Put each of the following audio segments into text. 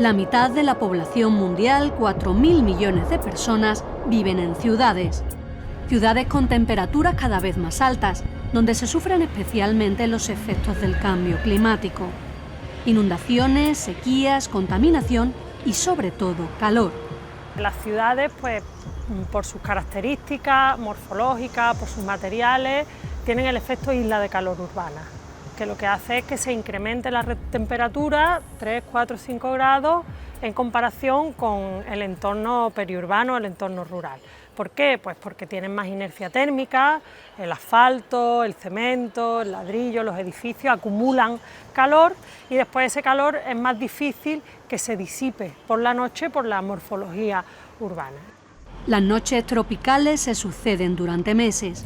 La mitad de la población mundial, 4.000 millones de personas, viven en ciudades. Ciudades con temperaturas cada vez más altas, donde se sufren especialmente los efectos del cambio climático. Inundaciones, sequías, contaminación y sobre todo calor. Las ciudades, pues, por sus características morfológicas, por sus materiales, tienen el efecto isla de calor urbana, que lo que hace es que se incremente la temperatura 3, 4, 5 grados en comparación con el entorno periurbano, el entorno rural. ¿Por qué? Pues porque tienen más inercia térmica, el asfalto, el cemento, el ladrillo, los edificios acumulan calor y después ese calor es más difícil que se disipe por la noche por la morfología urbana. Las noches tropicales se suceden durante meses.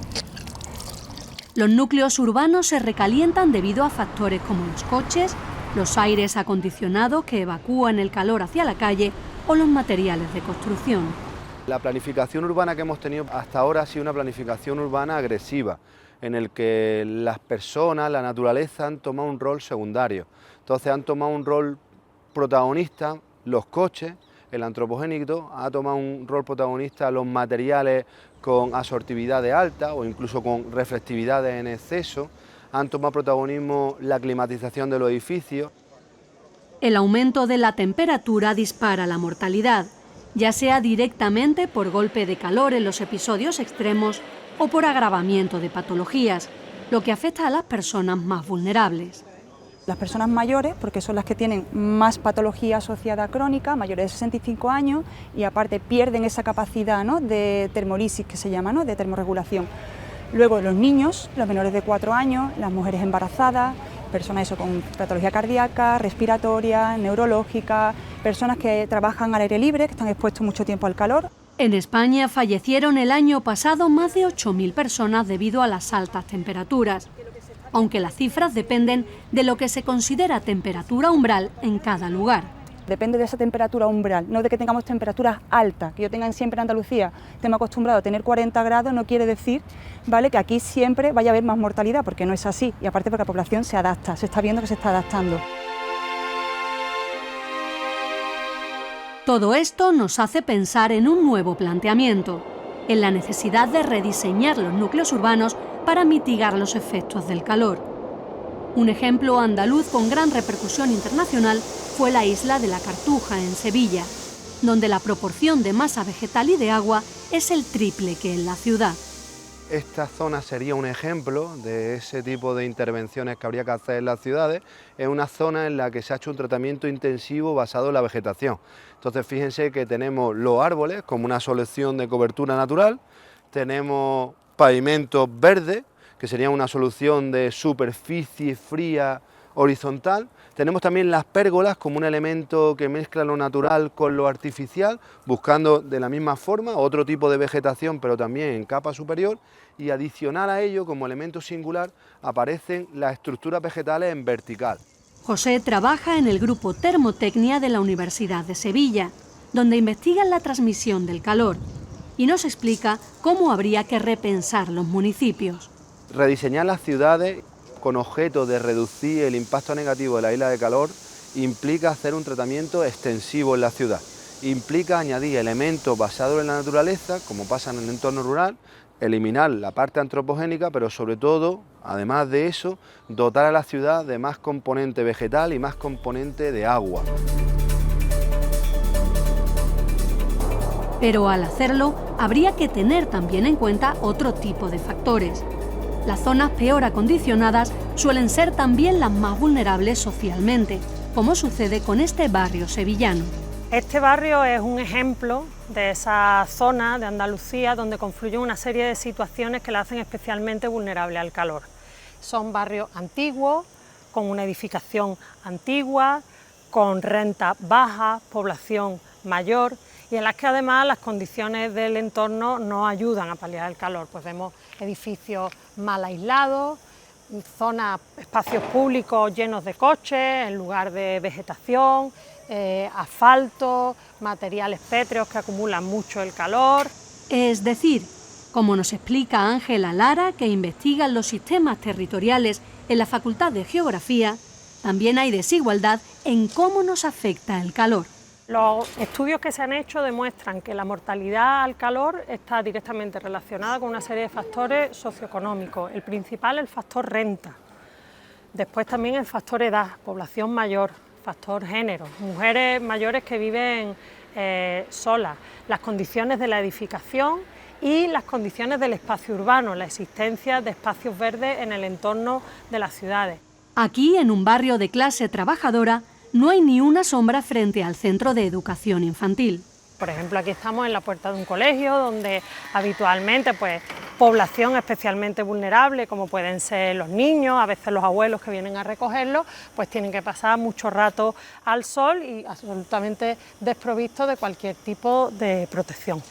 Los núcleos urbanos se recalientan debido a factores como los coches, los aires acondicionados que evacúan el calor hacia la calle o los materiales de construcción. La planificación urbana que hemos tenido hasta ahora ha sido una planificación urbana agresiva, en el que las personas, la naturaleza han tomado un rol secundario. Entonces han tomado un rol protagonista los coches, el antropogénico ha tomado un rol protagonista los materiales con absortividades altas o incluso con reflectividades en exceso, han tomado protagonismo la climatización de los edificios. El aumento de la temperatura dispara la mortalidad, ya sea directamente por golpe de calor en los episodios extremos o por agravamiento de patologías, lo que afecta a las personas más vulnerables. Las personas mayores, porque son las que tienen más patología asociada crónica, mayores de 65 años, y aparte pierden esa capacidad, ¿no?, de termolisis, que se llama, ¿no?, de termorregulación. Luego los niños, los menores de 4 años, las mujeres embarazadas, personas con patología cardíaca, respiratoria, neurológica, personas que trabajan al aire libre, que están expuestos mucho tiempo al calor. En España fallecieron el año pasado más de 8.000 personas debido a las altas temperaturas, aunque las cifras dependen de lo que se considera temperatura umbral en cada lugar. Depende de esa temperatura umbral, no de que tengamos temperaturas altas, que yo tenga siempre en Andalucía, estemos acostumbrados a tener 40 grados, no quiere decir, ¿vale?, que aquí siempre vaya a haber más mortalidad, porque no es así, y aparte porque la población se adapta, se está viendo que se está adaptando. Todo esto nos hace pensar en un nuevo planteamiento, en la necesidad de rediseñar los núcleos urbanos para mitigar los efectos del calor. Un ejemplo andaluz con gran repercusión internacional fue la isla de la Cartuja, en Sevilla, donde la proporción de masa vegetal y de agua es el triple que en la ciudad. Esta zona sería un ejemplo de ese tipo de intervenciones que habría que hacer en las ciudades. Es una zona en la que se ha hecho un tratamiento intensivo basado en la vegetación. Entonces fíjense que tenemos los árboles como una solución de cobertura natural, tenemos pavimentos verdes, que sería una solución de superficie fría horizontal. Tenemos también las pérgolas como un elemento que mezcla lo natural con lo artificial, buscando de la misma forma otro tipo de vegetación, pero también en capa superior, y adicional a ello, como elemento singular, aparecen las estructuras vegetales en vertical. José trabaja en el grupo Termotecnia de la Universidad de Sevilla, donde investigan la transmisión del calor, y nos explica cómo habría que repensar los municipios. Rediseñar las ciudades con objeto de reducir el impacto negativo de la isla de calor implica hacer un tratamiento extensivo en la ciudad, implica añadir elementos basados en la naturaleza, como pasa en el entorno rural, eliminar la parte antropogénica, pero sobre todo, además de eso, dotar a la ciudad de más componente vegetal y más componente de agua. Pero al hacerlo, habría que tener también en cuenta otro tipo de factores. Las zonas peor acondicionadas suelen ser también las más vulnerables socialmente, como sucede con este barrio sevillano. Este barrio es un ejemplo de esa zona de Andalucía donde confluyen una serie de situaciones que la hacen especialmente vulnerable al calor. Son barrios antiguos, con una edificación antigua, con renta baja, población mayor, y en las que además las condiciones del entorno no ayudan a paliar el calor. Pues vemos edificios mal aislados, zonas, espacios públicos llenos de coches en lugar de vegetación, asfalto, materiales pétreos que acumulan mucho el calor. Es decir, como nos explica Ángela Lara, que investiga los sistemas territoriales en la Facultad de Geografía, también hay desigualdad en cómo nos afecta el calor. Los estudios que se han hecho demuestran que la mortalidad al calor está directamente relacionada con una serie de factores socioeconómicos. El principal es el factor renta, después también el factor edad, población mayor, factor género, mujeres mayores que viven solas, las condiciones de la edificación y las condiciones del espacio urbano, la existencia de espacios verdes en el entorno de las ciudades. Aquí, en un barrio de clase trabajadora, no hay ni una sombra frente al centro de educación infantil. Por ejemplo, aquí estamos en la puerta de un colegio donde habitualmente población especialmente vulnerable, como pueden ser los niños, a veces los abuelos que vienen a recogerlos, pues tienen que pasar mucho rato al sol y absolutamente desprovistos de cualquier tipo de protección.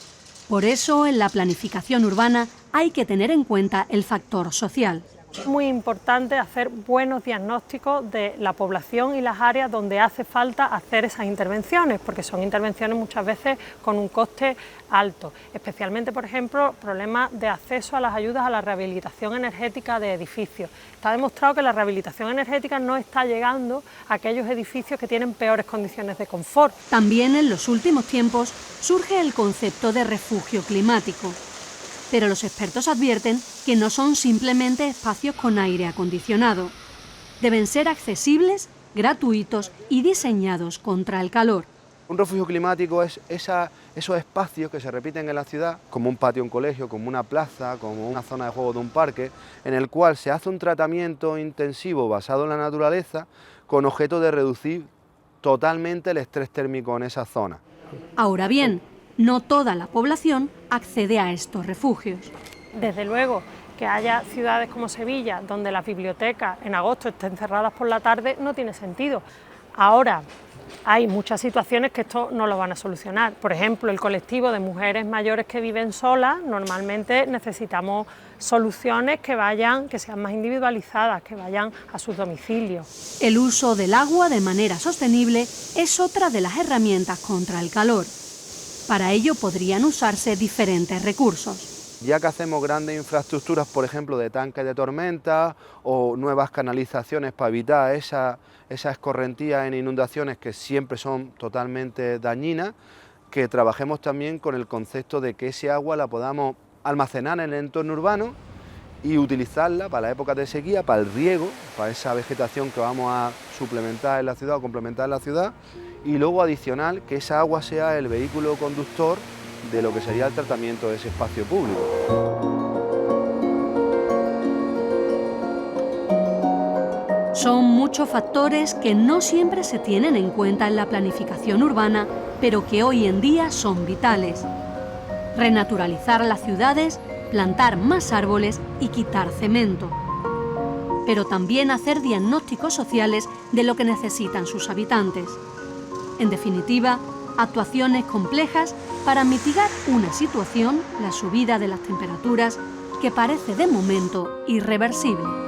Por eso, en la planificación urbana hay que tener en cuenta el factor social. Es muy importante hacer buenos diagnósticos de la población y las áreas donde hace falta hacer esas intervenciones, porque son intervenciones muchas veces con un coste alto, especialmente, por ejemplo, problemas de acceso a las ayudas a la rehabilitación energética de edificios. Está demostrado que la rehabilitación energética no está llegando a aquellos edificios que tienen peores condiciones de confort. También en los últimos tiempos surge el concepto de refugio climático. Pero los expertos advierten que no son simplemente espacios con aire acondicionado. Deben ser accesibles, gratuitos y diseñados contra el calor. Un refugio climático es esos espacios que se repiten en la ciudad, como un patio de un colegio, como una plaza, como una zona de juego de un parque, en el cual se hace un tratamiento intensivo basado en la naturaleza con objeto de reducir totalmente el estrés térmico en esa zona. Ahora bien, no toda la población accede a estos refugios. Desde luego que haya ciudades como Sevilla, donde las bibliotecas en agosto estén cerradas por la tarde, no tiene sentido. Ahora, hay muchas situaciones que esto no lo van a solucionar. Por ejemplo, el colectivo de mujeres mayores que viven solas, normalmente necesitamos soluciones que sean más individualizadas, que vayan a sus domicilios. El uso del agua de manera sostenible es otra de las herramientas contra el calor. Para ello podrían usarse diferentes recursos. Ya que hacemos grandes infraestructuras, por ejemplo, de tanques de tormenta o nuevas canalizaciones para evitar esas escorrentías en inundaciones que siempre son totalmente dañinas, que trabajemos también con el concepto de que ese agua la podamos almacenar en el entorno urbano y utilizarla para la época de sequía, para el riego, para esa vegetación que vamos a suplementar en la ciudad o complementar en la ciudad, y luego adicional que esa agua sea el vehículo conductor de lo que sería el tratamiento de ese espacio público. Son muchos factores que no siempre se tienen en cuenta en la planificación urbana, pero que hoy en día son vitales. Renaturalizar las ciudades, plantar más árboles y quitar cemento. Pero también hacer diagnósticos sociales de lo que necesitan sus habitantes. En definitiva, actuaciones complejas para mitigar una situación, la subida de las temperaturas, que parece de momento irreversible.